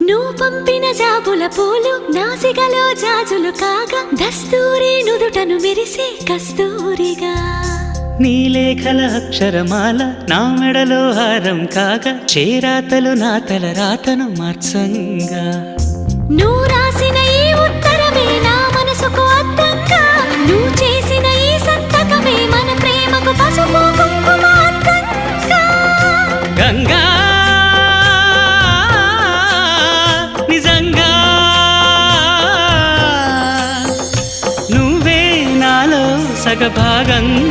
నువ్వు పంపిన జాబుల పూలు నాసికలో జాజులు కాగా దస్తూరి నుదుటను మెరిసే కస్తూరిగా నీలేఖల అక్షరమాల నా మెడలో హారం కాగా చేరాతలు నా తల రాతను మార్చంగా నువ్వు రాసిన ఈ ఉత్తరమే నా మనసుకు అర్థంగా నువ్వు చేసిన ఈ సంతకమే మన ప్రేమకు పసుపు కుంకుమ అర్థంగా గంగా నిజంగా నువ్వే నాలో సగభాగంగా